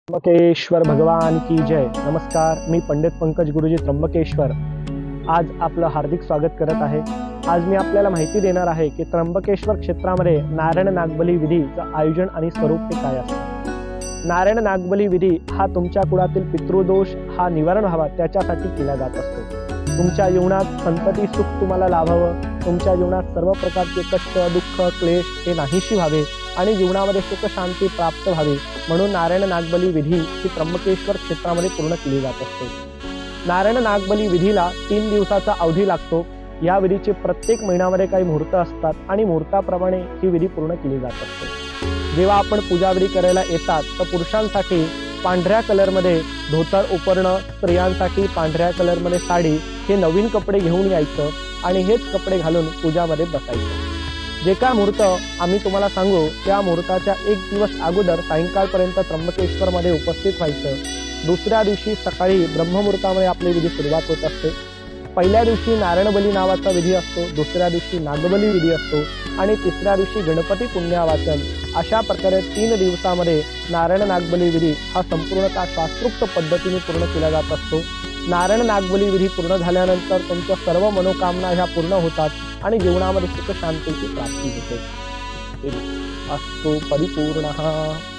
त्र्यंबकेश्वर भगवान की जय। नमस्कार, मी पंडित पंकज गुरुजी त्र्यंबकेश्वर आज आपलं हार्दिक स्वागत करत आहे। आज मी आपल्याला माहिती देणार आहे की त्र्यंबकेश्वर क्षेत्रामध्ये नारायण नागबली विधीचं आयोजन आणि स्वरूप हे काय असतं। नारायण नागबली विधी हा तुमच्या कुळातील पितृदोष हा निवारण व्हावा त्याच्यासाठी केला जात असतो। तुमच्या जीवनात संतती सुख तुम्हाला लाभावं, तुमच्या जीवनात सर्व प्रकारचे कष्ट दुःख क्लेश हे नाहीशी व्हावे आणि जीवनामध्ये सुख शांती प्राप्त व्हावी म्हणून नारायण नागबली विधी ही त्र्यंबकेश्वर क्षेत्रामध्ये पूर्ण केली जात असते। नारायण नागबली विधीला 3 दिवसाचा अवधी लागतो। या विधीचे प्रत्येक महिन्यामध्ये काही मुहूर्त असतात आणि मुहूर्ताप्रमाणे ही विधी पूर्ण केली जात असते। जेव्हा आपण पूजाविधी करायला येतात तर पुरुषांसाठी पांढऱ्या कलरमध्ये धोतर उपरणं, स्त्रियांसाठी पांढऱ्या कलरमध्ये साडी हे नवीन कपडे घेऊन यायचं आणि हेच कपडे घालून पूजामध्ये बसायचं। जे काय मुहूर्त आम्ही तुम्हाला सांगू त्या मुहूर्ताच्या 1 दिवस अगोदर सायंकाळपर्यंत त्र्यंबकेश्वरमध्ये उपस्थित व्हायचं। दुसऱ्या दिवशी सकाळी ब्रह्ममुहूर्तामध्ये आपली विधी सुरुवात होत असते। पहिल्या दिवशी नारायण बली नावाचा विधी असतो, दुसऱ्या दिवशी नागबली विधी असतो आणि तिसऱ्या दिवशी गणपती पुण्यावाचन। अशा प्रकारे 3 दिवसामध्ये नारायण नागबली विधी हा संपूर्णतः शास्त्रोक्त पद्धतीने पूर्ण केला जात असतो। नारायण नागबली विधी पूर्ण झाल्यानंतर तुमच्या सर्व मनोकामना ह्या पूर्ण होतात आणि जीवनामध्ये सुख शांतीची प्राप्ती होते। अस्तु परिपूर्णः।